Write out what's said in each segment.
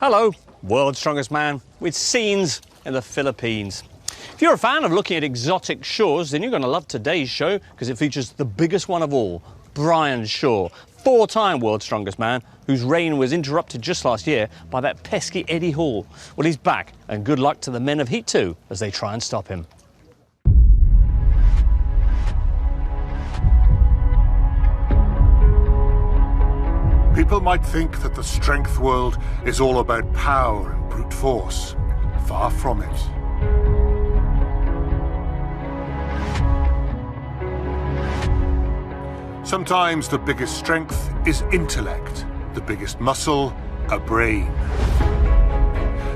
Hello, world's strongest man with scenes in the Philippines. If you're a fan of looking at exotic shores, then you're going to love today's show because it features the biggest one of all, Brian Shaw, four-time world's strongest man whose reign was interrupted just last year by that pesky Eddie Hall. Well, he's back, and good luck to the men of Heat 2 as they try and stop him. People might think that the strength world is all about power and brute force. Far from it. Sometimes the biggest strength is intellect, the biggest muscle, a brain.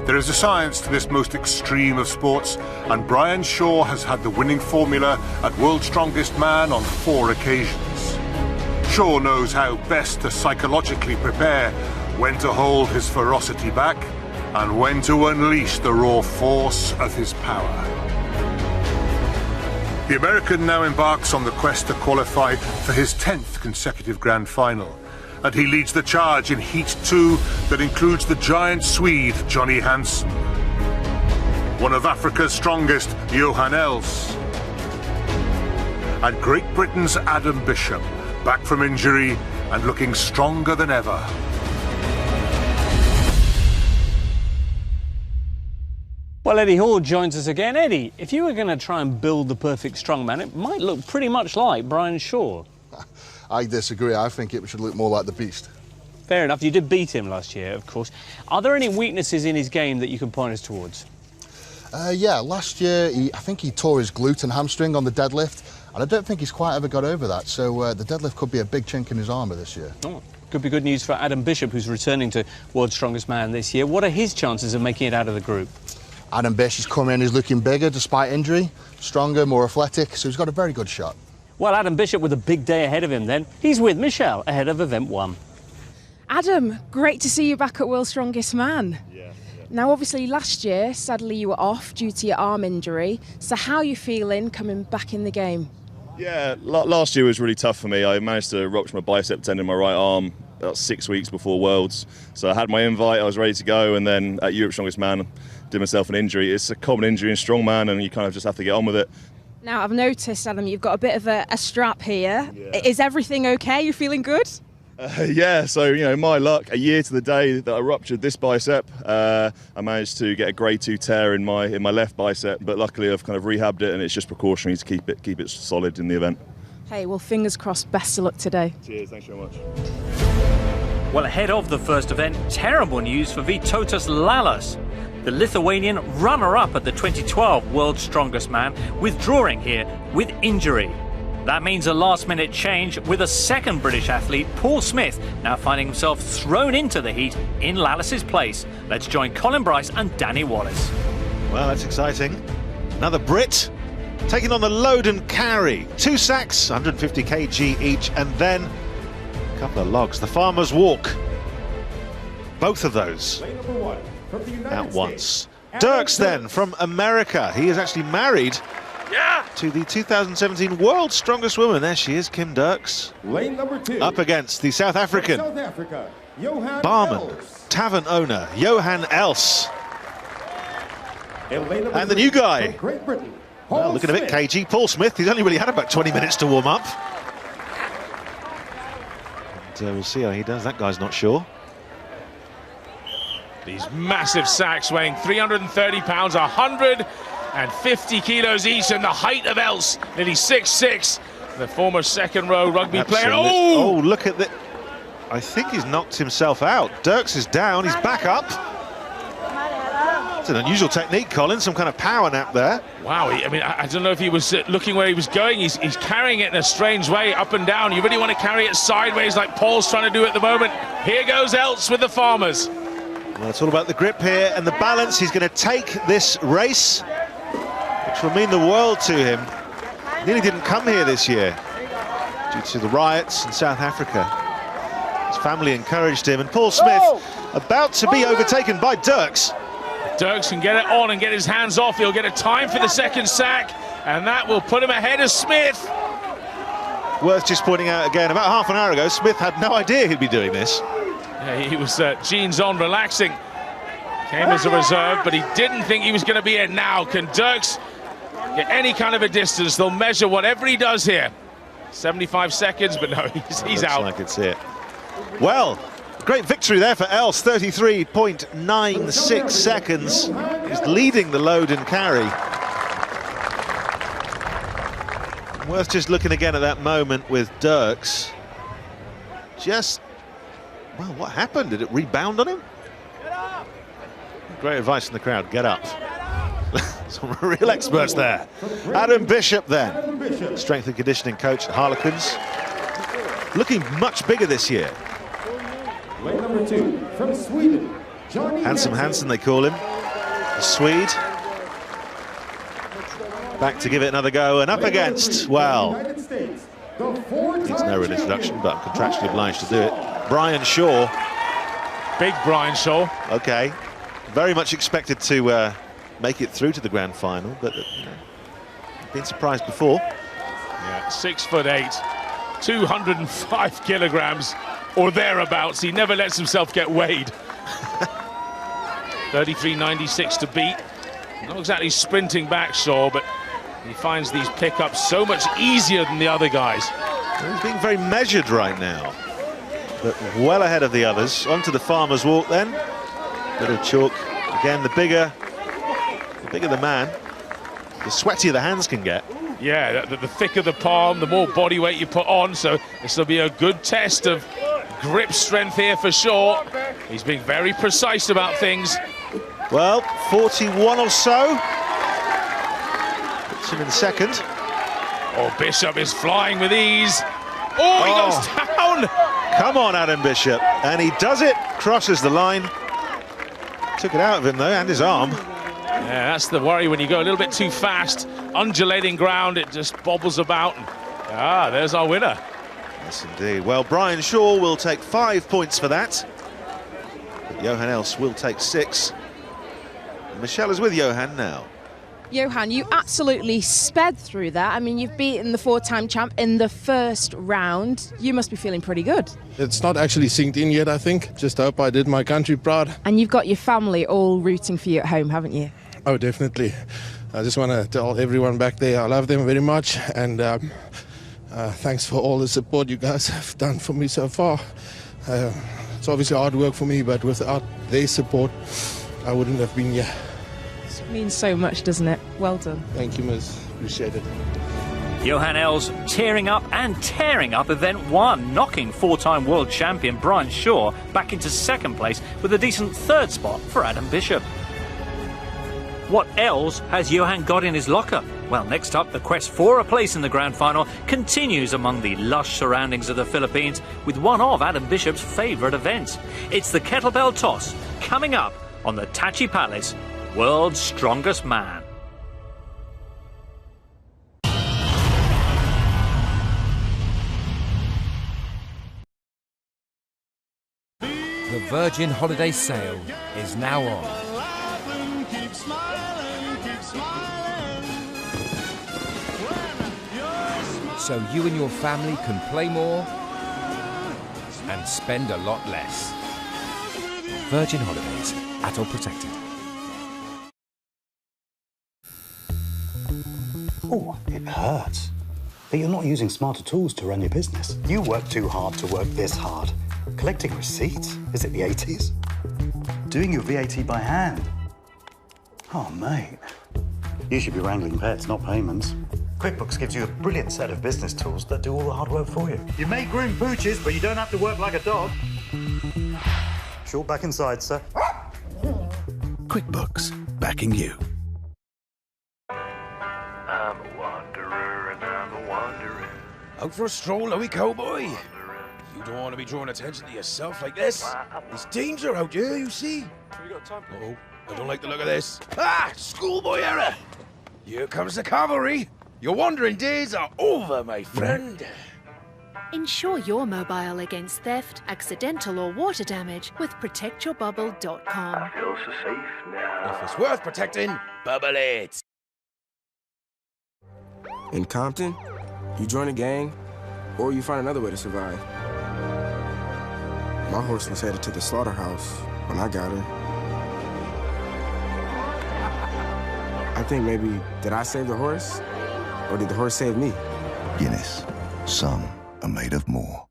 There is a science to this most extreme of sports, and Brian Shaw has had the winning formula at World's Strongest Man on 4 occasions. Shaw knows how best to psychologically prepare, when to hold his ferocity back, and when to unleash the raw force of his power. The American now embarks on the quest to qualify for his 10th consecutive grand final, and he leads the charge in Heat 2 that includes the giant Swede Johnny Hansson, one of Africa's strongest Johan Els, and Great Britain's Adam Bishop, back from injury and looking stronger than ever. Well, Eddie Hall joins us again. Eddie, if you were going to try and build the perfect strongman, it might look pretty much like Brian Shaw. I disagree. I think it should look more like the Beast. Fair enough. You did beat him last year, of course. Are there any weaknesses in his game that you can point us towards? Yeah, last year I think he tore his glute and hamstring on the deadlift, and I don't think he's quite ever got over that. So the deadlift could be a big chink in his armour this year. Oh, could be good news for Adam Bishop, who's returning to World's Strongest Man this year. What are his chances of making it out of the group? Adam Bish is coming in, he's looking bigger despite injury, stronger, more athletic, so he's got a very good shot. Well, Adam Bishop with a big day ahead of him then. He's with Michelle ahead of event 1. Adam, great to see you back at World's Strongest Man. Yeah. Now, obviously, last year, sadly, you were off due to your arm injury. So how are you feeling coming back in the game? Yeah, last year was really tough for me. I managed to rupture my bicep tendon in my right arm about 6 weeks before Worlds. So I had my invite, I was ready to go, and then at Europe's Strongest Man, did myself an injury. It's a common injury in strongman, and you kind of just have to get on with it. Now, I've noticed, Adam, you've got a bit of a strap here. Yeah. Is everything okay? You feeling good? Yeah, so, you know, my luck, a year to the day that I ruptured this bicep, I managed to get a grade 2 tear in my left bicep, but luckily I've kind of rehabbed it, and it's just precautionary to keep it solid in the event. Hey, well, fingers crossed, best of luck today. Cheers, thanks very much. Well, ahead of the first event, terrible news for Vytautas Lalas. The Lithuanian runner-up at the 2012 World's Strongest Man, withdrawing here with injury. That means a last-minute change with a second British athlete, Paul Smith, now finding himself thrown into the heat in Lalas's place. Let's join Colin Bryce and Danny Wallace. Well, that's exciting. Another Brit taking on the load and carry. 2 sacks, 150 kg each, and then a couple of logs. The farmer's walk. Both of those out once. Derks then from America. He is actually married to the 2017 World's Strongest Woman. There she is, Kim Derks. Lane number 2. Up against the South African South Africa, Johan barman, Els. tavern owner, Johan Els. And And the new guy, Great Britain, well, looking a bit cagey, Paul Smith. He's only really had about 20 minutes to warm up. And we'll see how he does. That guy's not sure. These massive sacks weighing 330 pounds, 150 kilos each, and the height of Els, nearly 6'6", the former second row rugby player. Oh, look at that. I think he's knocked himself out. Derks is down, he's back up. It's an unusual technique, Colin, some kind of power nap there. Wow, I don't know if he was looking where he was going. He's carrying it in a strange way, up and down. You really want to carry it sideways like Paul's trying to do at the moment. Here goes Els with the Farmers. Well, it's all about the grip here and the balance. He's going to take this race, which will mean the world to him. Nearly didn't come here this year due to the riots in South Africa. His family encouraged him, and Paul Smith about to be overtaken by Derks. Derks can get it on and get his hands off. He'll get a time for the second sack, and that will put him ahead of Smith. Worth just pointing out again, about half an hour ago, Smith had no idea he'd be doing this. Yeah, he was jeans on, relaxing. Came as a reserve, but he didn't think he was going to be it now. Can Derks get any kind of a distance? They'll measure whatever he does here. 75 seconds, but no, he's out. Looks like it's it. Well, great victory there for Els, 33.96 seconds. He's leading the load and carry. Worth just looking again at that moment with Derks. Just, well, what happened? Did it rebound on him? Great advice from the crowd, get up. Some real experts there. Adam Bishop then, strength and conditioning coach at Harlequins. Looking much bigger this year. Lane number 2 from Sweden, Handsome Hansson, they call him. The Swede. Back to give it another go, and up against, well, needs no real introduction, but I'm contractually obliged to do it. Brian Shaw. Big Brian Shaw. Okay. Very much expected to make it through to the grand final, but been surprised before. Yeah, 6'8", 205 kilograms or thereabouts. He never lets himself get weighed. 33.96 to beat. Not exactly sprinting back, Shaw, but he finds these pickups so much easier than the other guys. Well, he's being very measured right now, but well ahead of the others. Onto the farmer's walk then. Bit of chalk. Again, the bigger the man, the sweatier the hands can get. Yeah, the thicker the palm, the more body weight you put on, so this will be a good test of grip strength here for Shaw. He's being very precise about things. Well, 41 or so. Puts him in second. Oh, Bishop is flying with ease. Oh, he goes down! Come on, Adam Bishop. And he does it, crosses the line. Took it out of him, though, and his arm. Yeah, that's the worry when you go a little bit too fast. Undulating ground, it just bobbles about. And, there's our winner. Yes, indeed. Well, Brian Shaw will take 5 points for that. But Johan Els will take 6. And Michelle is with Johan now. Johan, you absolutely sped through that. I mean, you've beaten the 4-time champ in the first round. You must be feeling pretty good. It's not actually synced in yet, I think. Just hope I did my country proud. And you've got your family all rooting for you at home, haven't you? Oh, definitely. I just want to tell everyone back there I love them very much. And thanks for all the support you guys have done for me so far. It's obviously hard work for me, but without their support, I wouldn't have been here. It means so much, doesn't it? Well done. Thank you, Miss. Appreciate it. Johan Els tearing up and tearing up event 1, knocking 4-time world champion Brian Shaw back into second place with a decent third spot for Adam Bishop. What else has Johan got in his locker? Well, next up, the quest for a place in the grand final continues among the lush surroundings of the Philippines with one of Adam Bishop's favourite events. It's the Kettlebell Toss, coming up on the Tachi Palace, World's Strongest Man. The Virgin Holiday Sale is now on. So you and your family can play more and spend a lot less. Virgin Holidays, ATOL protected. Oh, it hurts. But you're not using smarter tools to run your business. You work too hard to work this hard. Collecting receipts? Is it the 80s? Doing your VAT by hand? Oh, mate. You should be wrangling pets, not payments. QuickBooks gives you a brilliant set of business tools that do all the hard work for you. You may groom pooches, but you don't have to work like a dog. Short back inside, sir. QuickBooks, backing you. I'm a wanderer and I'm a wanderer. Out for a stroll, are we, cowboy? You don't want to be drawing attention to yourself like this. There's danger out here, you see. Have you got time? Oh, I don't like the look of this. Ah, schoolboy error. Here comes the cavalry. Your wandering days are over, my friend. Ensure you're mobile against theft, accidental or water damage with protectyourbubble.com. I feel so safe now. If it's worth protecting, bubble it. In Compton, you join a gang, or you find another way to survive. My horse was headed to the slaughterhouse when I got her. think maybe, did I save the horse? Or did the horse save me? Guinness. Some are made of more.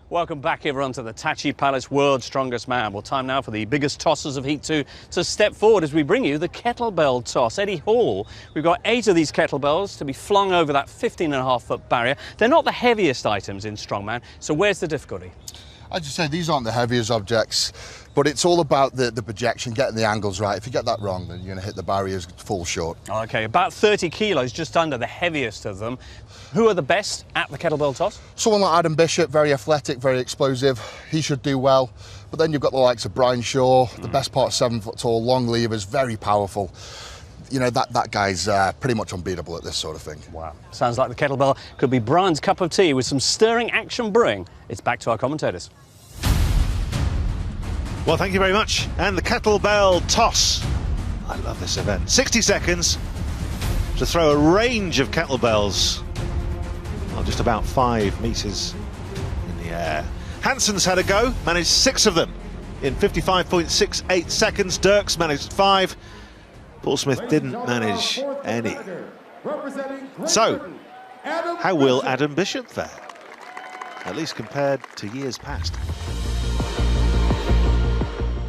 Welcome back, everyone, to the Tachi Palace World's Strongest Man. Well, time now for the biggest tossers of Heat 2 to step forward as we bring you the kettlebell toss. Eddie Hall, we've got 8 of these kettlebells to be flung over that 15.5-foot barrier. They're not the heaviest items in strongman, so where's the difficulty? I'd just say these aren't the heaviest objects, but it's all about the projection, getting the angles right. If you get that wrong, then you're going to hit the barriers, fall short. OK, about 30 kilos, just under the heaviest of them. Who are the best at the kettlebell toss? Someone like Adam Bishop, very athletic, very explosive. He should do well. But then you've got the likes of Brian Shaw, the best part, 7 foot tall, long levers, very powerful. You know, that guy's pretty much unbeatable at this sort of thing. Wow. Sounds like the kettlebell could be Brian's cup of tea with some stirring action brewing. It's back to our commentators. Well, thank you very much. And the kettlebell toss. I love this event. 60 seconds to throw a range of kettlebells. Well, just about 5 meters in the air. Hansson's had a go, managed 6 of them in 55.68 seconds. Derks managed 5. Paul Smith didn't manage any. So, how will Adam Bishop fare? At least compared to years past.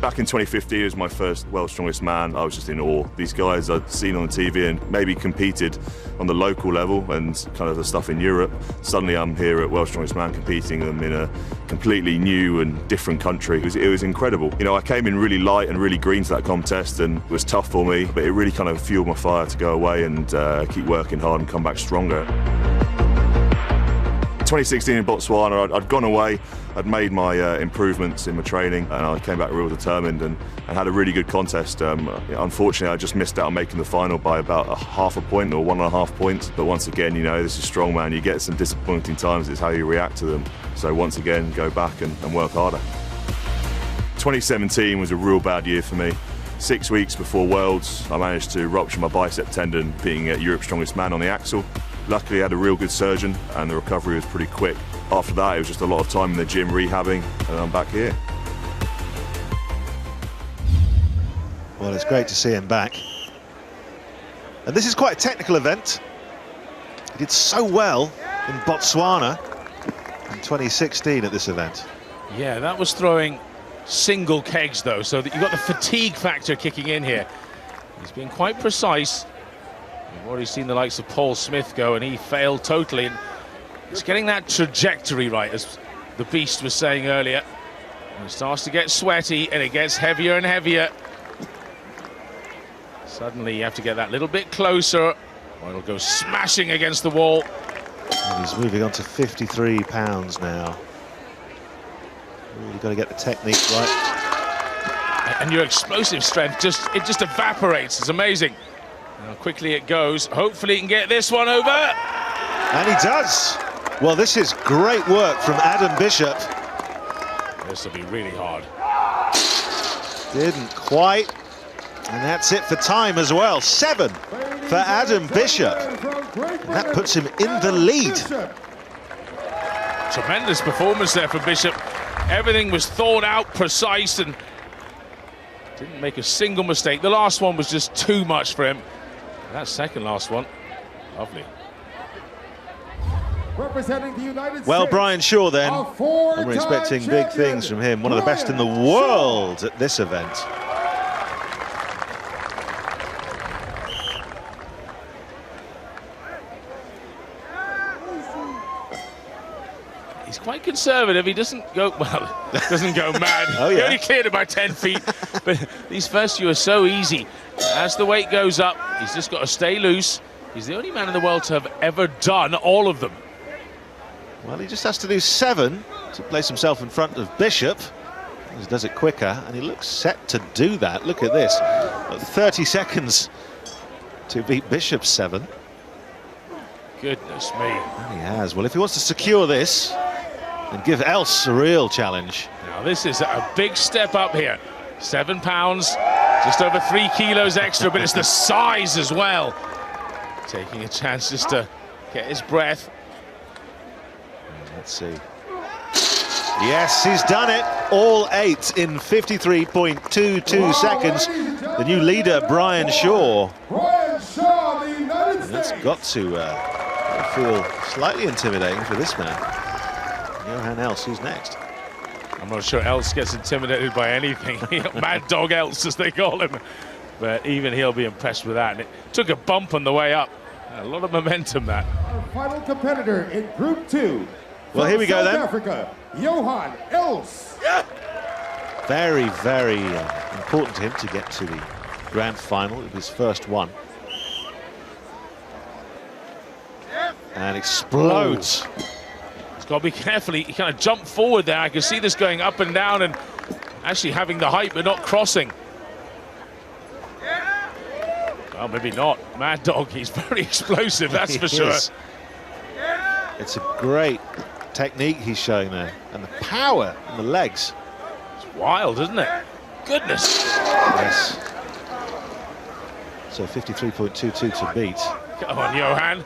Back in 2015, it was my first World's Strongest Man. I was just in awe. These guys I'd seen on the TV and maybe competed on the local level and kind of the stuff in Europe. Suddenly I'm here at World's Strongest Man competing them in a completely new and different country. It was incredible. You know, I came in really light and really green to that contest, and it was tough for me, but it really kind of fueled my fire to go away and keep working hard and come back stronger. 2016 in Botswana, I'd gone away, I'd made my improvements in my training, and I came back real determined and had a really good contest. Unfortunately, I just missed out on making the final by about 0.5 point or 1.5 points. But once again, you know, this is strongman. You get some disappointing times. It's how you react to them. So once again, go back and work harder. 2017 was a real bad year for me. 6 weeks before Worlds, I managed to rupture my bicep tendon being Europe's Strongest Man on the axle. Luckily, I had a real good surgeon and the recovery was pretty quick. After that, it was just a lot of time in the gym rehabbing, and I'm back here. Well, it's great to see him back. And this is quite a technical event. He did so well in Botswana in 2016 at this event. Yeah, that was throwing single kegs, though, so that you've got the fatigue factor kicking in here. He's been quite precise. We've already seen the likes of Paul Smith go, and he failed totally. And it's getting that trajectory right, as the Beast was saying earlier. And it starts to get sweaty, and it gets heavier and heavier. Suddenly you have to get that little bit closer, or it'll go smashing against the wall. And he's moving on to 53 pounds now. You've got to get the technique right. And your explosive strength, it just evaporates. It's amazing how quickly it goes. Hopefully he can get this one over. And he does. Well, this is great work from Adam Bishop. This will be really hard. Didn't quite. And that's it for time as well. 7 for Adam Bishop. And that puts him in the lead. Tremendous performance there for Bishop. Everything was thought out, precise, and didn't make a single mistake. The last one was just too much for him. That second last one, lovely. Representing the United States. Well, Brian Shaw then, and we're expecting big things from him. One of the best in the world at this event. He's quite conservative. He doesn't go, well, doesn't go mad. Oh, yeah. He only cleared about 10 feet. But these first few are so easy. As the weight goes up, he's just got to stay loose. He's the only man in the world to have ever done all of them. Well, he just has to do 7 to place himself in front of Bishop. He does it quicker, and he looks set to do that. Look at this. 30 seconds to beat Bishop's 7. Goodness me. And he has. Well, if he wants to secure this and give Els a real challenge. Now, this is a big step up here. 7 pounds, just over 3 kilos extra, but it's the size as well. Taking a chance just to get his breath. Let's see. Yes, he's done it. All 8 in 53.22 seconds. The new leader, Brian Shaw. And that's got to feel slightly intimidating for this man. Johan Els, who's next? I'm not sure Els gets intimidated by anything. Mad Dog Els, as they call him. But even he'll be impressed with that. And it took a bump on the way up. A lot of momentum, that. Our final competitor in Group 2. Well, here we go then. South Africa, Johan Els. Very, very important to him to get to the grand final of his first one. And explodes. He's got to be careful. He kind of jumped forward there. I can see this going up and down and actually having the height but not crossing. Well, maybe not. Mad Dog, he's very explosive, that's for sure. It's a great technique he's showing there. And the power in the legs. It's wild, isn't it? Goodness. Yes. So 53.22 to beat. Come on, Johan.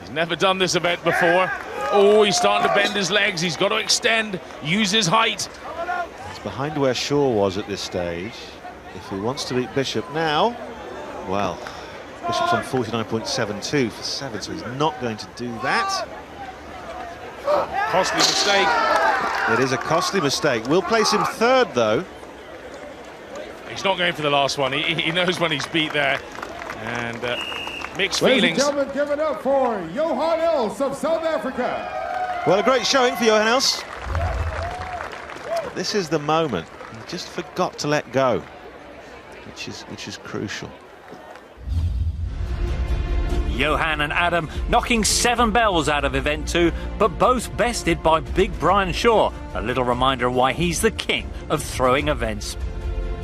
He's never done this event before. Oh, he's starting to bend his legs. He's got to extend, use his height. It's behind where Shaw was at this stage. If he wants to beat Bishop now, well, Bishop's on 49.72 for 7, so he's not going to do that. Costly mistake. It is a costly mistake. We'll place him third, though. He's not going for the last one. He knows when he's beat there. And mixed Ladies feelings. and gentlemen, give it up for Johan Els of South Africa. Well, a great showing for Johan Els. But this is the moment. He just forgot to let go, which is crucial. Johan and Adam knocking 7 bells out of event 2, but both bested by big Brian Shaw. A little reminder of why he's the king of throwing events.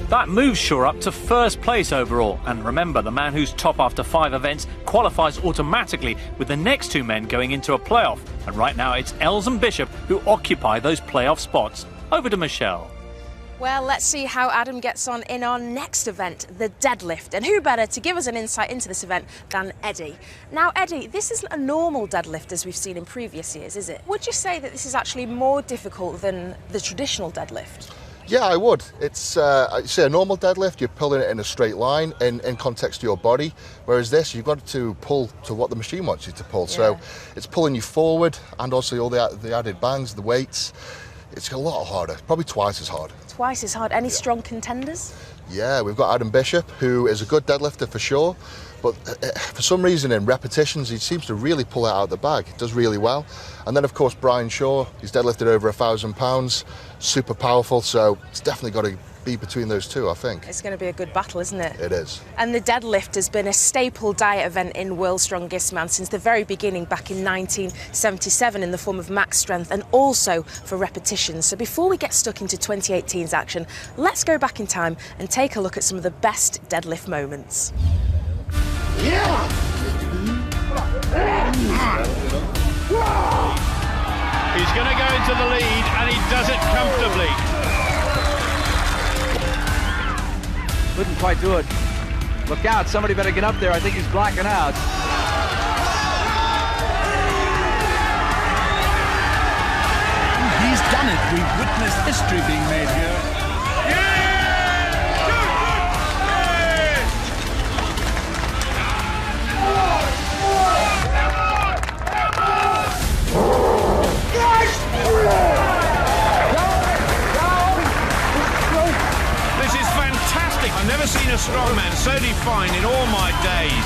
That moves Shaw up to first place overall. And remember, the man who's top after 5 events qualifies automatically, with the next 2 men going into a playoff. And right now it's Els and Bishop who occupy those playoff spots. Over to Michelle. Well, let's see how Adam gets on in our next event, the deadlift. And who better to give us an insight into this event than Eddie? Now, Eddie, this isn't a normal deadlift as we've seen in previous years, is it? Would you say that this is actually more difficult than the traditional deadlift? Yeah, I would. It's I'd say a normal deadlift, you're pulling it in a straight line in context to your body, whereas this, you've got to pull to what the machine wants you to pull. Yeah. So it's pulling you forward, and also all the added bangs, the weights. It's a lot harder, probably twice as hard. Twice as hard. Any strong contenders? Yeah, we've got Adam Bishop, who is a good deadlifter for sure, but for some reason in repetitions he seems to really pull it out of the bag. He does really well. And then of course Brian Shaw, he's deadlifted over 1,000 pounds, super powerful, so it's definitely got to be between those two, I think. It's going to be a good battle, isn't it? It is. And the deadlift has been a staple diet event in World's Strongest Man since the very beginning back in 1977 in the form of max strength and also for repetitions. So before we get stuck into 2018's action, let's go back in time and take a look at some of the best deadlift moments. Yeah! He's going to go into the lead and he does it comfortably. Couldn't quite do it. Look out, somebody better get up there. I think he's blacking out. He's done it. We've witnessed history being made here. This is fantastic. I've never seen a strongman so defined in all my days.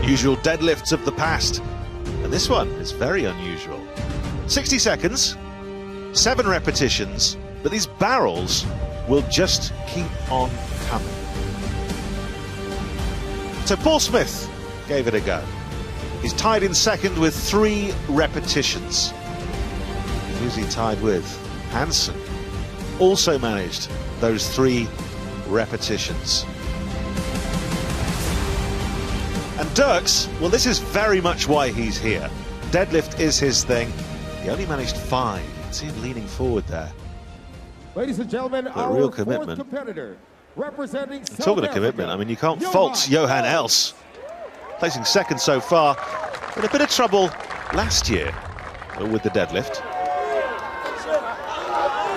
Unusual deadlifts of the past, and this one is very unusual. 60 seconds, 7 repetitions, but these barrels will just keep on coming. So Paul Smith gave it a go. He's tied in second with 3 repetitions. Who's he tied with? Hansson also managed those 3 repetitions. And Derks, well, this is very much why he's here. Deadlift is his thing. He only managed 5. You can see him leaning forward there. Ladies and gentlemen, But real commitment. Competitor, representing Talking of commitment, I mean, you can't fault Johan Els, placing second so far. In a bit of trouble last year with the deadlift.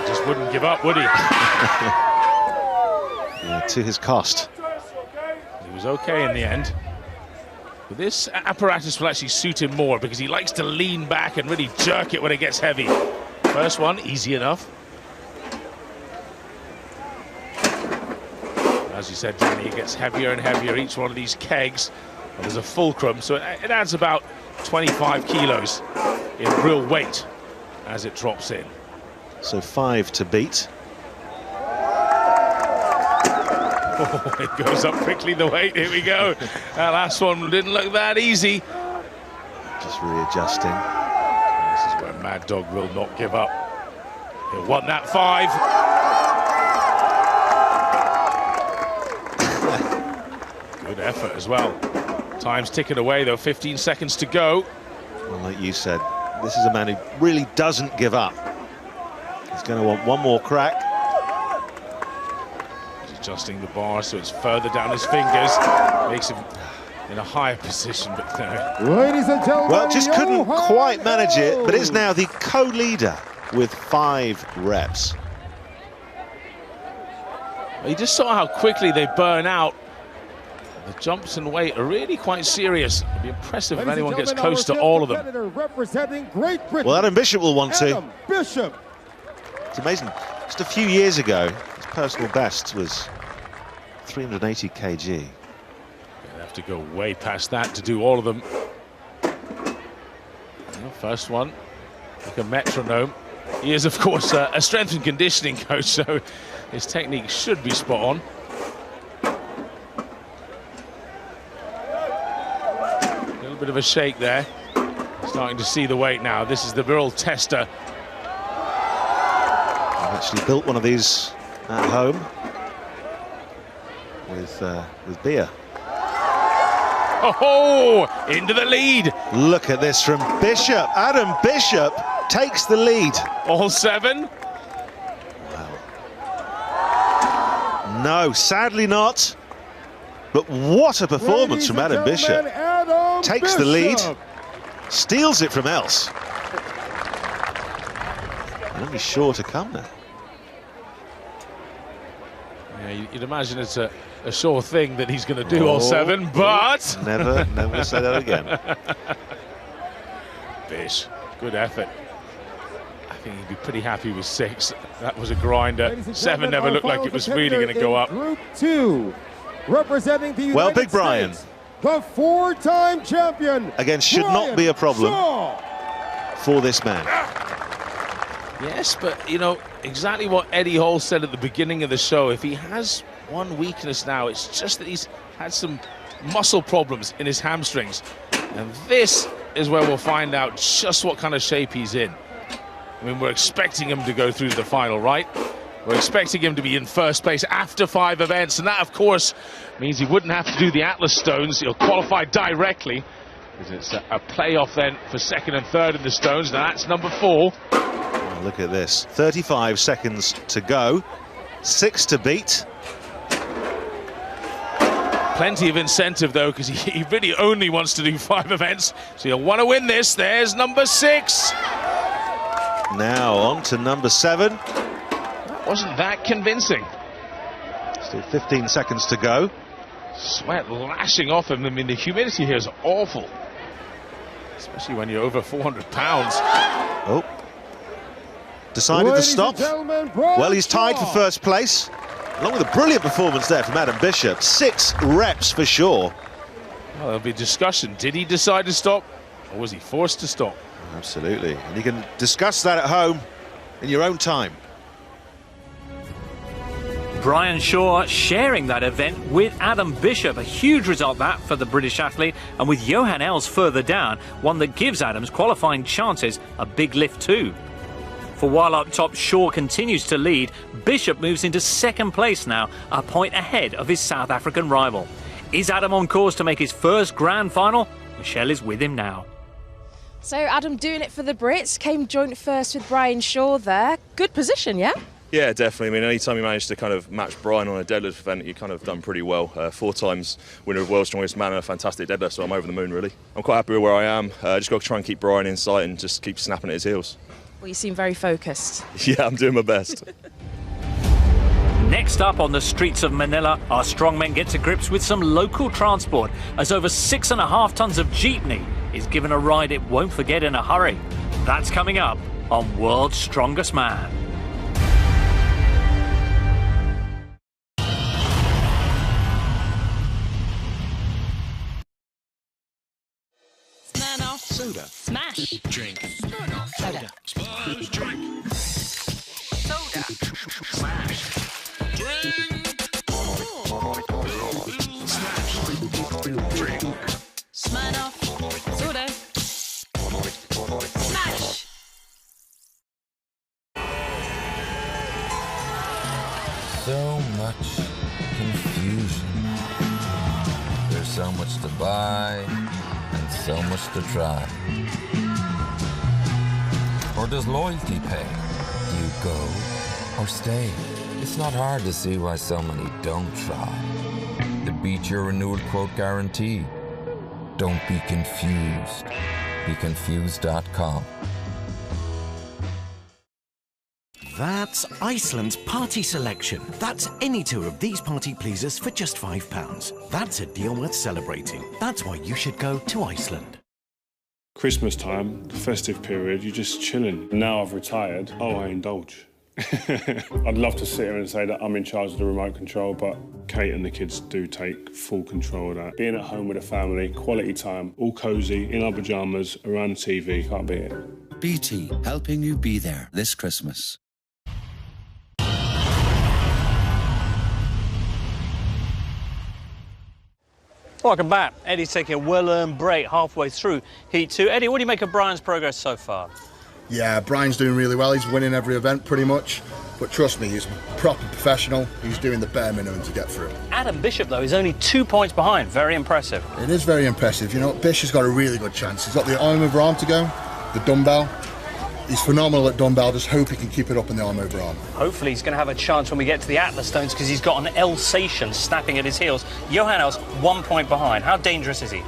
Just wouldn't give up, would he? Yeah, to his cost. He was okay in the end. But this apparatus will actually suit him more because he likes to lean back and really jerk it when it gets heavy. First one, easy enough. As you said, Danny, it gets heavier and heavier, each one of these kegs. And there's a fulcrum, so it adds about 25 kilos in real weight as it drops in. So 5 to beat. Oh, it goes up quickly, the weight. Here we go. That last one didn't look that easy. Just readjusting. This is where Mad Dog will not give up. He'll want that 5. Good effort as well. Time's ticking away, though. 15 seconds to go. Well, like you said, this is a man who really doesn't give up. He's going to want one more crack. He's adjusting the bar so it's further down his fingers. Makes him in a higher position, but no. Ladies and gentlemen, well, just couldn't quite manage it, but is now the co-leader with 5 reps. You just saw how quickly they burn out. The jumps and weight are really quite serious. It'll be impressive if anyone gets close to all of them. Representing Great Britain, well, Adam Bishop will want to. Adam Bishop. It's amazing. Just a few years ago, his personal best was 380 kg. You'll have to go way past that to do all of them. Well, first one, like a metronome. He is, of course, a strength and conditioning coach, so his technique should be spot on. A little bit of a shake there. Starting to see the weight now. This is the real tester. I've actually built one of these at home with beer. Oh, into the lead. Look at this from Bishop. Adam Bishop takes the lead. All 7? Wow. No, sadly not. But what a performance from Adam Bishop. Takes the lead, steals it from Els. And only sure to come now. Yeah, you'd imagine it's a sure thing that he's going to do all 7, but... Never say that again. Bish, good effort. I think he'd be pretty happy with 6. That was a grinder. 7 never looked like it was really going to go up. Group 2, representing the United Big Brian. States, the 4-time champion. Again, should not be a problem for this man. Yes, but, you know, exactly what Eddie Hall said at the beginning of the show. If he has one weakness now, it's just that he's had some muscle problems in his hamstrings. And this is where we'll find out just what kind of shape he's in. I mean, we're expecting him to go through to the final, right? We're expecting him to be in first place after 5 events, and that, of course, means he wouldn't have to do the Atlas Stones. He'll qualify directly, because it's a playoff then for 2nd and 3rd in the Stones. Now, that's number 4. Oh, look at this. 35 seconds to go. 6 to beat. Plenty of incentive, though, because he really only wants to do 5 events, so he'll want to win this. There's number 6. Now on to number 7. Wasn't that convincing. Still 15 seconds to go. Sweat lashing off him. I mean, the humidity here is awful, especially when you're over 400 pounds. Oh, decided to stop. Well, he's tied for first place, along with a brilliant performance there from Adam Bishop. 6 reps for sure. Well, there'll be discussion. Did he decide to stop, or was he forced to stop? Absolutely, and you can discuss that at home in your own time. Brian Shaw sharing that event with Adam Bishop. A huge result that for the British athlete, and with Johan Els further down, one that gives Adams qualifying chances a big lift too. For while up top Shaw continues to lead, Bishop moves into 2nd place now, a point ahead of his South African rival. Is Adam on course to make his first grand final? Michelle is with him now. So Adam doing it for the Brits, came joint first with Brian Shaw there. Good position, yeah? Yeah, definitely. I mean, anytime you manage to kind of match Brian on a deadlift event, you kind of done pretty well. 4 times winner of World's Strongest Man and a fantastic deadlift, so I'm over the moon, really. I'm quite happy with where I am. Just got to try and keep Brian in sight and just keep snapping at his heels. Well, you seem very focused. Yeah, I'm doing my best. Next up on the streets of Manila, our strongmen get to grips with some local transport as over 6.5 tons of jeepney is given a ride it won't forget in a hurry. That's coming up on World's Strongest Man. Soda. Smash. Drink. Soda. Smash. Drink. Soda. Smash. Drink. Smash. Drink. Smirnoff. Soda. Smash. So much confusion. There's so much to buy and so much to try. Or does loyalty pay? Do you go or stay? It's not hard to see why so many don't try. The Beat Your Renewal quote guarantee. Don't be confused. BeConfused.com. That's Iceland's party selection. That's any 2 of these party pleasers for just £5. That's a deal worth celebrating. That's why you should go to Iceland. Christmas time, the festive period, you're just chilling. Now I've retired, I indulge. I'd love to sit here and say that I'm in charge of the remote control, but Kate and the kids do take full control of that. Being at home with a family, quality time, all cosy, in our pyjamas, around the TV, can't beat it. BT, helping you be there this Christmas. Welcome back. Eddie's taking a well-earned break halfway through Heat 2. Eddie, what do you make of Brian's progress so far? Yeah, Brian's doing really well. He's winning every event pretty much. But trust me, he's a proper professional. He's doing the bare minimum to get through. Adam Bishop, though, is only 2 points behind. Very impressive. It is very impressive. You know, Bish has got a really good chance. He's got the arm over arm to go, the dumbbell. He's phenomenal at dumbbell. Just hope he can keep it up in the arm over arm. Hopefully he's going to have a chance when we get to the Atlas Stones because he's got an Alsatian snapping at his heels. Johan Els, 1 point behind. How dangerous is he?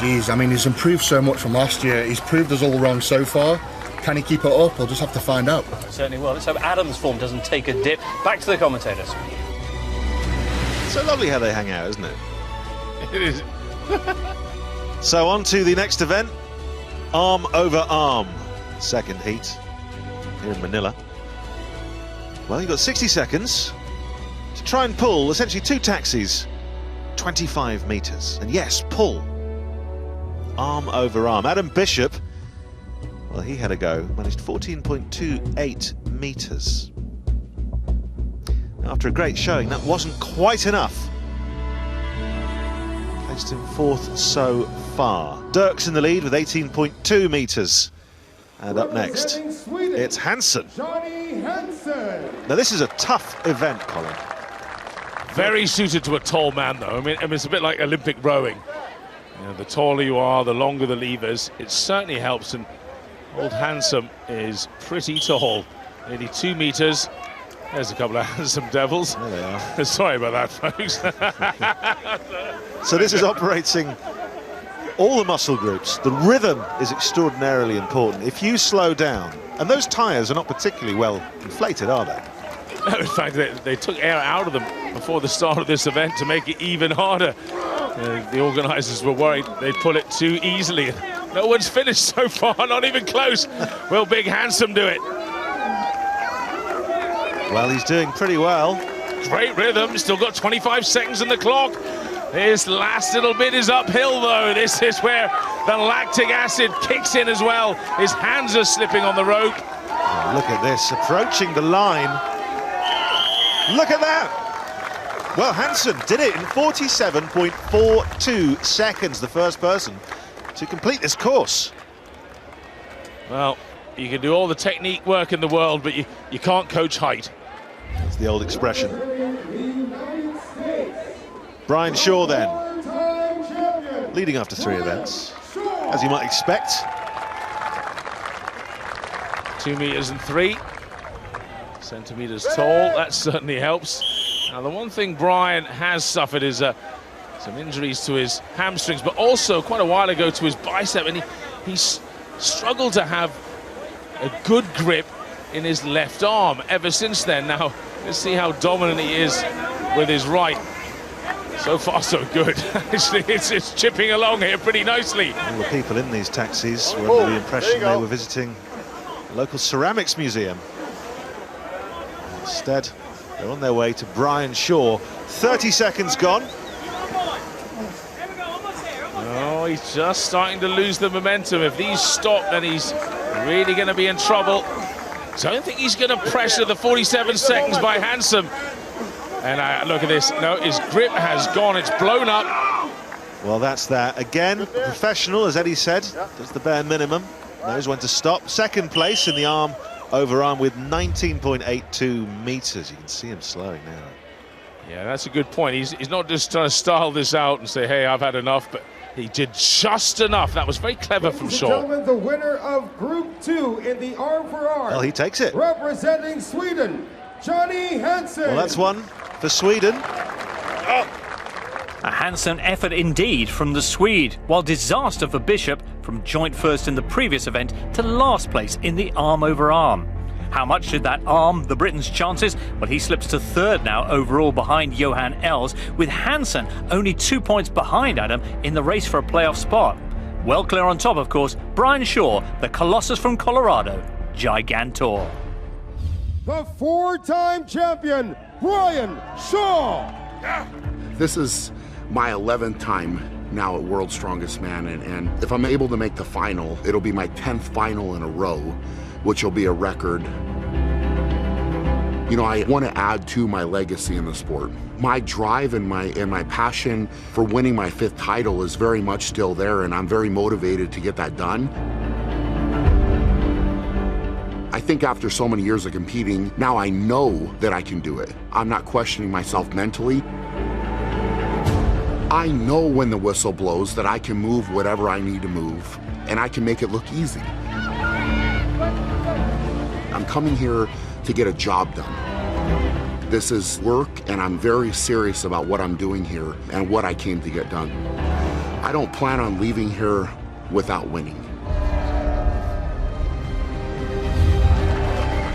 Geez, I mean, he's improved so much from last year. He's proved us all wrong so far. Can he keep it up? We'll just have to find out. Certainly will. Let's hope Adam's form doesn't take a dip. Back to the commentators. So lovely how they hang out, isn't it? It is. So on to the next event, arm over arm. Second heat here in Manila. Well, you've got 60 seconds to try and pull essentially 2 taxis, 25 metres. And yes, pull. Arm over arm. Adam Bishop, well, he had a go, managed 14.28 metres. After a great showing, that wasn't quite enough. Placed him 4th so far. Derks in the lead with 18.2 metres. And up next, it's Hansson. Now, this is a tough event, Colin. Very suited to a tall man, though. I mean, it's a bit like Olympic rowing. You know, the taller you are, the longer the levers. It certainly helps, and old Hansson is pretty tall. Nearly 2 metres. There's a couple of handsome devils. There they are. Sorry about that, folks. So this is operating all the muscle groups. The rhythm is extraordinarily important. If you slow down, and those tyres are not particularly well inflated, are they? No, in fact, they took air out of them before the start of this event to make it even harder. The organisers were worried they'd pull it too easily. No one's finished so far, not even close. Will Big Hansson do it? Well, he's doing pretty well. Great rhythm, still got 25 seconds on the clock. This last little bit is uphill, though. This is where the lactic acid kicks in as well. His hands are slipping on the rope. Oh, look at this, approaching the line. Look at that. Well, Hansson did it in 47.42 seconds, the first person to complete this course. Well, you can do all the technique work in the world, but you can't coach height. That's the old expression. Brian Shaw then, leading after 3 events, as you might expect. 2 meters and 3. centimetres tall. That certainly helps. Now, the one thing Brian has suffered is some injuries to his hamstrings, but also quite a while ago to his bicep, and he's struggled to have a good grip in his left arm ever since then. Now, let's see how dominant he is with his right. So far, so good. Actually, it's chipping along here pretty nicely. All the people in these taxis were under the impression they were visiting a local ceramics museum. Instead, they're on their way to Brian Shaw. 30 seconds gone. Oh, he's just starting to lose the momentum. If these stop, then he's really going to be in trouble. Don't think he's going to pressure the 47 seconds by Hansson. And look at this. No, his grip has gone. It's blown up. Well, that's that. Again, a professional, as Eddie said, does the bare minimum. Knows when to stop. Second place in the arm over arm with 19.82 meters. You can see him slowing now. Yeah, that's a good point. He's not just trying to style this out and say, hey, I've had enough, but he did just enough. That was very clever from Shaw. Gentlemen, the winner of Group 2 in the arm for arm. Well, he takes it. Representing Sweden, Johnny Hansson. Well, that's one for Sweden. A Hansson effort indeed from the Swede, while disaster for Bishop from joint first in the previous event to last place in the arm over arm. How much did that arm the Britain's chances? Well, he slips to third now overall behind Johan Els, with Hansson only 2 points behind Adam in the race for a playoff spot. Well clear on top, of course, Brian Shaw, the Colossus from Colorado, Gigantor. The four-time champion, Brian Shaw. This is my 11th time now at World's Strongest Man, and if I'm able to make the final, it'll be my 10th final in a row, which will be a record. You know, I want to add to my legacy in the sport. My drive and my passion for winning my 5th title is very much still there, and I'm very motivated to get that done. I think after so many years of competing, now I know that I can do it. I'm not questioning myself mentally. I know when the whistle blows that I can move whatever I need to move, and I can make it look easy. I'm coming here to get a job done. This is work, and I'm very serious about what I'm doing here and what I came to get done. I don't plan on leaving here without winning.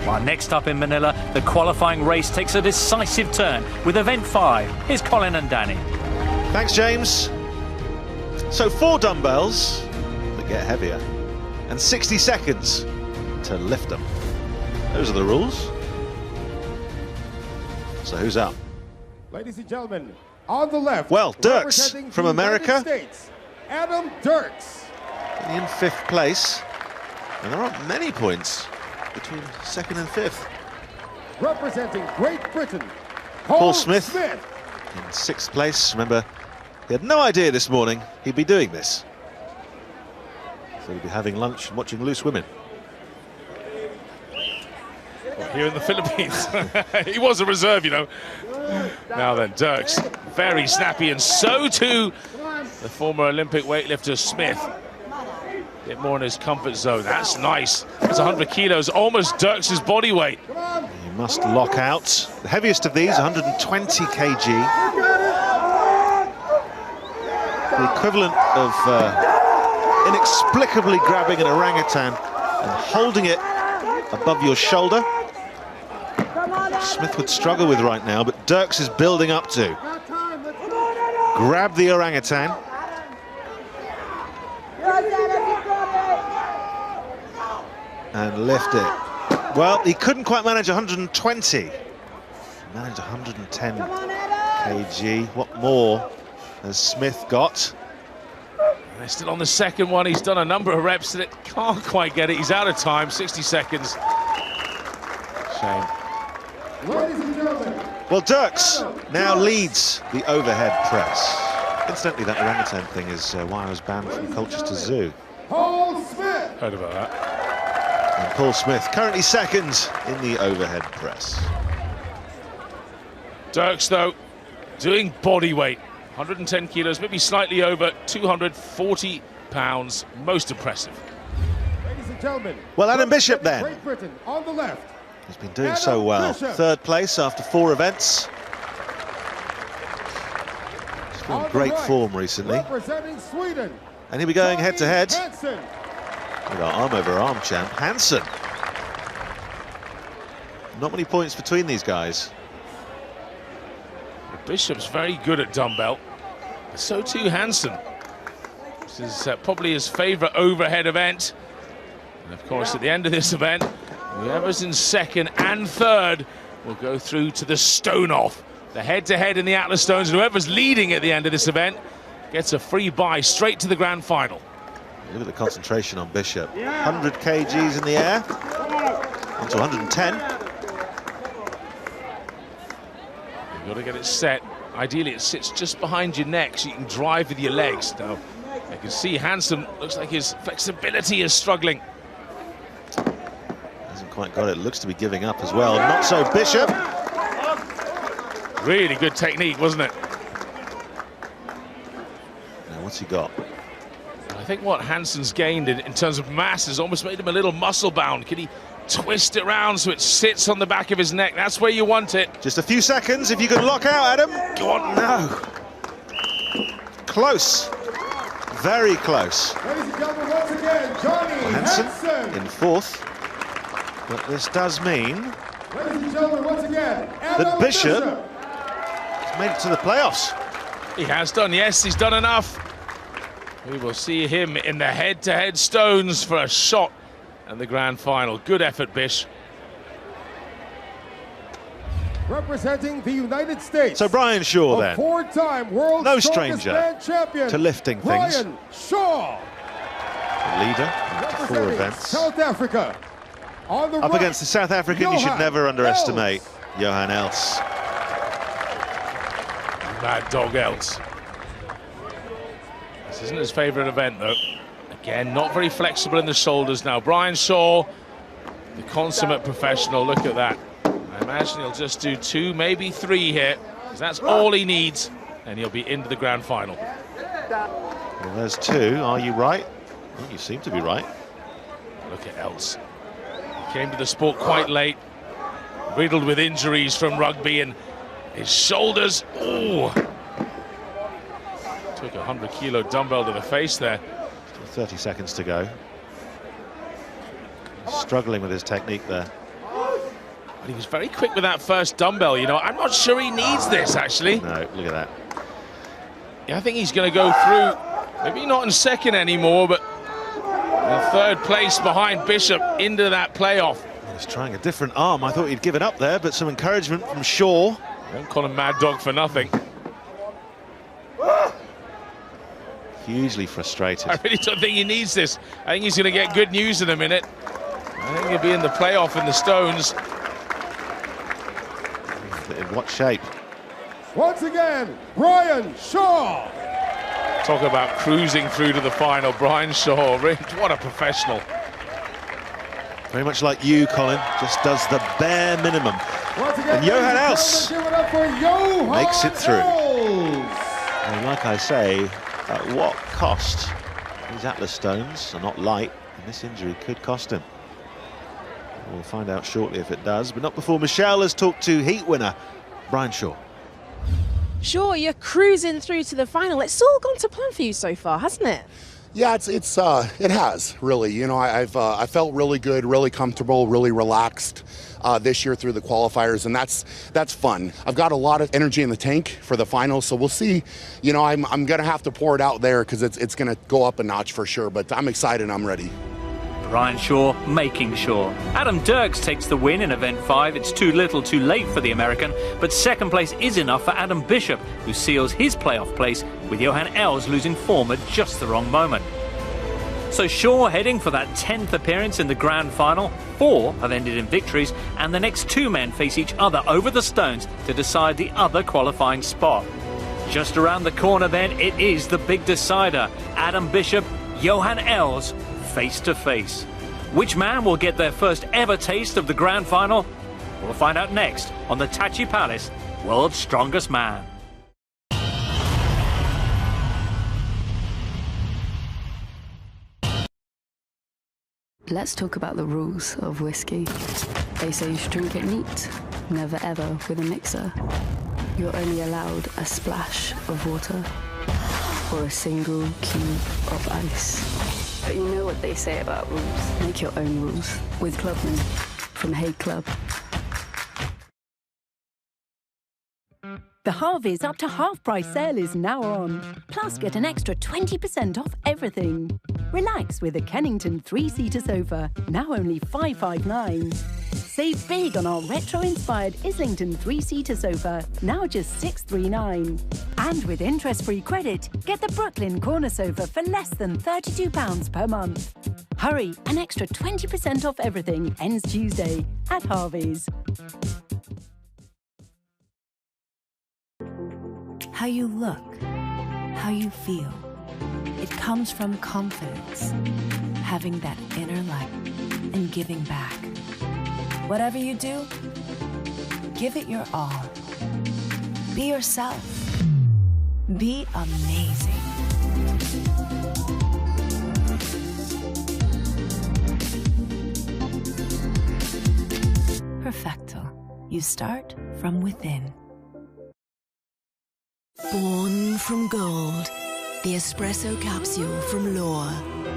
While next up in Manila, the qualifying race takes a decisive turn with event 5. Here's Colin and Danny. Thanks, James. So 4 dumbbells that get heavier and 60 seconds to lift them. Those are the rules. So who's up? Ladies and gentlemen, on the left. Well, Derks from America. States, Adam Derks. In 5th place. And there aren't many points between 2nd and 5th. Representing Great Britain, Paul Smith in 6th place. Remember, he had no idea this morning he'd be doing this. So he'd be having lunch and watching Loose Women. Here in the Philippines. He was a reserve, you know. Now then, Derks, very snappy, and so too the former Olympic weightlifter Smith. A bit more in his comfort zone. That's nice. That's 100 kilos, almost Derks' body weight. You must lock out. The heaviest of these, 120 kg. The equivalent of inexplicably grabbing an orangutan and holding it above your shoulder. Smith would struggle with right now, but Derks is building up to. Grab the orangutan. And lift it. Well, he couldn't quite manage 120. He managed 110 kg. What more has Smith got? They're still on the second one. He's done a number of reps and it can't quite get it. He's out of time, 60 seconds. Shame. Well, Derks now leads the overhead press. Incidentally, that orangutan thing is why I was banned from Colchester Zoo. Paul Smith. Heard about that. And Paul Smith currently 2nd in the overhead press. Derks, though, doing body weight. 110 kilos, maybe slightly over, 240 pounds. Most impressive. Ladies and gentlemen. Well, Adam Bishop then. Great Britain on the left. He's been doing so well. Third place after 4 events. He's been in great form recently. Representing Sweden. And he'll be going head to head Hansson. with our arm-over-arm champ, Hansson. Not many points between these guys. Bishop's very good at dumbbell, but so too Hansson. This is probably his favourite overhead event. And of course, at the end of this event, whoever's in second and third will go through to the stone off. The head-to-head in the Atlas Stones, and whoever's leading at the end of this event gets a free bye straight to the grand final. Look at the concentration on Bishop. 100 kgs in the air, onto 110. You've got to get it set. Ideally, it sits just behind your neck so you can drive with your legs. Now, you can see Hansson, looks like his flexibility is struggling. Hasn't quite got it, looks to be giving up as well. Not so Bishop. Really good technique, wasn't it? Now, what's he got? I think what Hansson's gained in terms of mass has almost made him a little muscle bound. Can he twist it around so it sits on the back of his neck? That's where you want it. Just a few seconds if you can lock out, Adam. Go on, no. Close. Very close. Ladies and gentlemen, once again, Johnny Hansson in 4th. But this does mean ladies and gentlemen, once again, that Bishop has made it to the playoffs. He has done, yes, he's done enough. We will see him in the head-to-head stones for a shot at the grand final. Good effort, Bish. Representing the United States. So Brian Shaw then. 4-time world No strongest stranger man champion to lifting things. Brian Shaw. The leader after 4 events. South Africa. On the Up right, against the South African, you should never underestimate Johan Els. Mad dog Els. This isn't his favourite event, though. Again, not very flexible in the shoulders now. Brian Shaw, the consummate professional, look at that. I imagine he'll just do 2, maybe 3 here, because that's all he needs, and he'll be into the grand final. Well, there's 2. Are you right? Well, you seem to be right. Look at Els. He came to the sport quite late, riddled with injuries from rugby, and his shoulders, ooh. Took a 100-kilo dumbbell to the face there. Still 30 seconds to go. Struggling with his technique there. But he was very quick with that first dumbbell, you know. I'm not sure he needs this, actually. No, look at that. Yeah, I think he's going to go through, maybe not in second anymore, but in 3rd place behind Bishop into that playoff. He's trying a different arm. I thought he'd given up there, but some encouragement from Shaw. Don't call him Mad Dog for nothing. Hugely frustrated. I really don't think he needs this. I think he's going to get good news in a minute. I think he'll be in the playoff in the Stones. In what shape? Once again, Brian Shaw. Talk about cruising through to the final. Brian Shaw, what a professional. Very much like you, Colin, just does the bare minimum. Again, and Johan Els makes it through. And like I say, at what cost? These Atlas Stones are not light, and this injury could cost him. We'll find out shortly if it does, but not before Michelle has talked to heat winner Brian Shaw. Sure, you're cruising through to the final. It's all gone to plan for you so far, hasn't it? Yeah, it has really. You know, I felt really good, really comfortable, really relaxed this year through the qualifiers, and that's fun. I've got a lot of energy in the tank for the finals, so we'll see. You know, I'm gonna have to pour it out there because it's gonna go up a notch for sure. But I'm excited. I'm ready. Brian Shaw making sure. Adam Derks takes the win in event 5. It's too little too late for the American, but second place is enough for Adam Bishop, who seals his playoff place with Johan Els losing form at just the wrong moment. So Shaw heading for that 10th appearance in the grand final. 4 have ended in victories, and the next 2 men face each other over the stones to decide the other qualifying spot. Just around the corner then, it is the big decider. Adam Bishop, Johan Els, face to face. Which man will get their first ever taste of the grand final? We'll find out next on the Tachi Palace World's Strongest Man. Let's talk about the rules of whiskey. They say you should drink it neat, never ever with a mixer. You're only allowed a splash of water or a single cube of ice. But you know what they say about rules. Make your own rules with Clubman from Hague Club. The Harvey's up to half-price sale is now on. Plus, get an extra 20% off everything. Relax with a Kennington 3-seater sofa, now only $559. Save big on our retro-inspired Islington 3-seater sofa, now just $639. And with interest-free credit, get the Brooklyn corner sofa for less than £32 per month. Hurry, an extra 20% off everything ends Tuesday at Harvey's. How you look, how you feel. It comes from confidence, having that inner light, and giving back. Whatever you do, give it your all. Be yourself. Be amazing. Perfecto. You start from within. Born from gold, the espresso capsule from Lohr,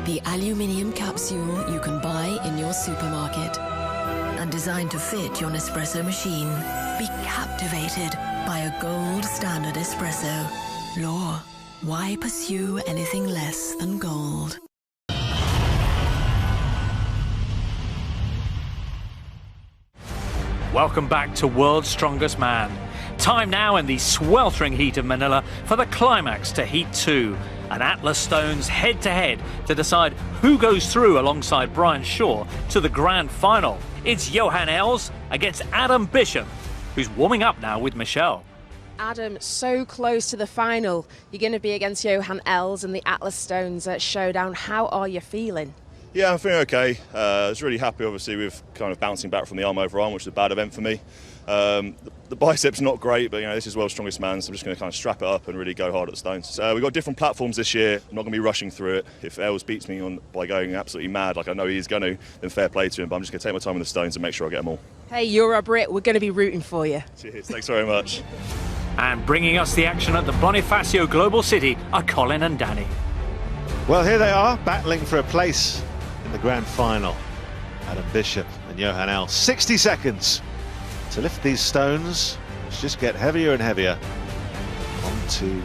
the aluminium capsule you can buy in your supermarket. And designed to fit your Nespresso machine. Be captivated by a gold standard espresso. Lohr, why pursue anything less than gold? Welcome back to World's Strongest Man. Time now in the sweltering heat of Manila for the climax to Heat 2. An Atlas Stones head-to-head to decide who goes through alongside Brian Shaw to the grand final. It's Johan Els against Adam Bishop, who's warming up now with Michelle. Adam, so close to the final. You're going to be against Johan Els in the Atlas Stones showdown. How are you feeling? Yeah, I'm feeling okay. I was really happy, obviously, with kind of bouncing back from the arm over arm, which was a bad event for me. The biceps not great, but this is World's Strongest Man, so I'm just going to kind of strap it up and really go hard at the stones. We've got different platforms this year. I'm not going to be rushing through it. If Els beats me by going absolutely mad, like I know he's going to, then fair play to him. But I'm just going to take my time on the stones and make sure I get them all. Hey, you're a Brit. We're going to be rooting for you. Cheers. Thanks very much. And bringing us the action at the Bonifacio Global City are Colin and Danny. Well, here they are, battling for a place in the grand final. Adam Bishop and Johan Els. 60 seconds to lift these stones, which just get heavier and heavier onto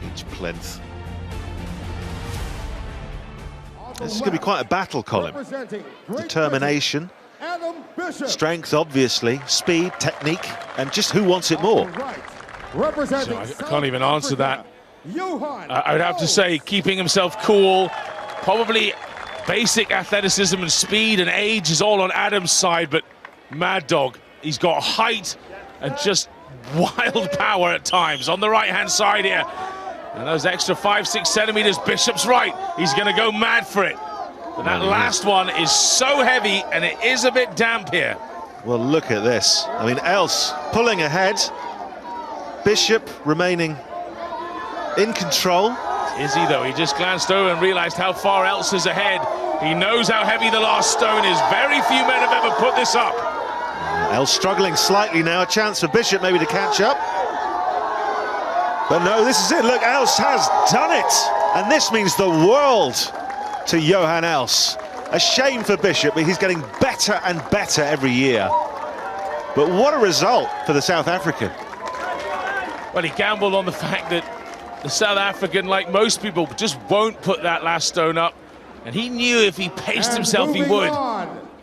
each plinth. This is going to be quite a battle, Colin. Determination, strength, obviously, speed, technique, and just who wants it more? So I can't even answer that. I would have to say keeping himself cool, probably basic athleticism and speed and age is all on Adam's side, but Mad Dog, he's got height and just wild power at times on the right-hand side here. And those extra 5-6 centimeters, Bishop's right. He's going to go mad for it. But that last one is so heavy, and it is a bit damp here. Well, look at this. I mean, Els pulling ahead. Bishop remaining in control. Is he, though? He just glanced over and realized how far Els is ahead. He knows how heavy the last stone is. Very few men have ever put this up. Els struggling slightly now. A chance for Bishop maybe to catch up. But no, this is it. Look, Els has done it. And this means the world to Johan Els. A shame for Bishop, but he's getting better and better every year. But what a result for the South African. Well, he gambled on the fact that the South African, like most people, just won't put that last stone up. And he knew if he paced himself, he would.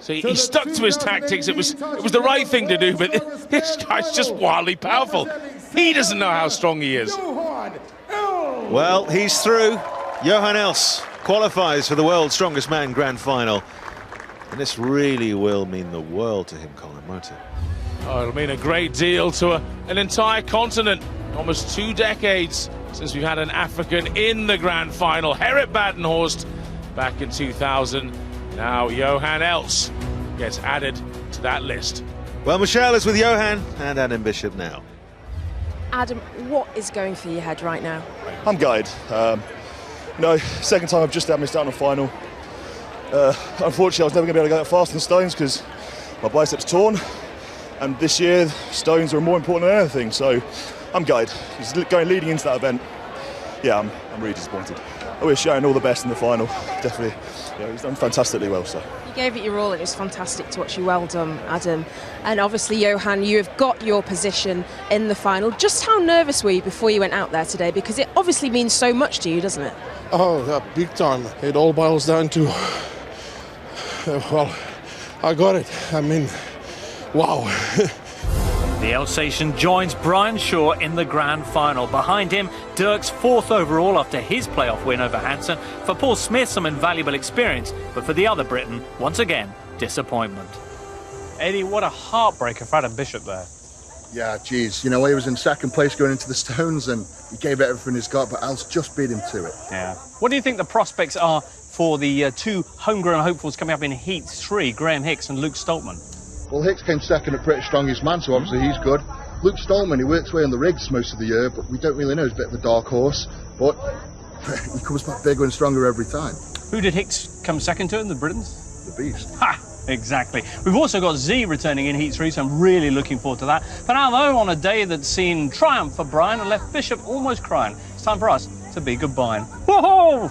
So he stuck to his tactics. It was the right thing to do, but this guy's just wildly powerful. He doesn't know how strong he is. Well, he's through. Johan Els qualifies for the World's Strongest Man Grand Final. And this really will mean the world to him, Colin, won't it? Oh, it'll mean a great deal to an entire continent. Almost 2 decades since we've had an African in the Grand Final. Gerrit Badenhorst back in 2000. Now Johan Els gets added to that list. Well, Michelle is with Johan and Adam Bishop now. Adam, what is going through your head right now? I'm gutted. No, second time I've just missed out on a final. Unfortunately, I was never going to be able to go that fast in stones because my bicep's torn. And this year, stones are more important than anything. So I'm gutted. Just leading into that event, yeah, I'm really disappointed. I wish Johan all the best in the final. Definitely, yeah, he's done fantastically well. So you gave it your all. It was fantastic to watch you. Well done, Adam. And obviously, Johan, you have got your position in the final. Just how nervous were you before you went out there today? Because it obviously means so much to you, doesn't it? Oh, yeah, big time. It all boils down to, well, I got it. I mean, wow. The Alsatian joins Brian Shaw in the grand final. Behind him, Derks 4th overall after his playoff win over Hansson. For Paul Smith, some invaluable experience, but for the other Briton, once again, disappointment. Eddie, what a heartbreaker for Adam Bishop there. Yeah, geez, you know, he was in second place going into the stones and he gave everything he's got, but Els just beat him to it. Yeah. What do you think the prospects are for the two homegrown hopefuls coming up in Heat 3, Graham Hicks and Luke Stoltman? Well, Hicks came second at British Strongest Man, so obviously he's good. Luke Stoltman, he works away on the rigs most of the year, but we don't really know. He's a bit of a dark horse, but he comes back bigger and stronger every time. Who did Hicks come second to in the Britons? The Beast. Ha! Exactly. We've also got Z returning in Heat 3, so I'm really looking forward to that. For now, though, on a day that's seen triumph for Brian and left Bishop almost crying, it's time for us to be goodbye. Whoa!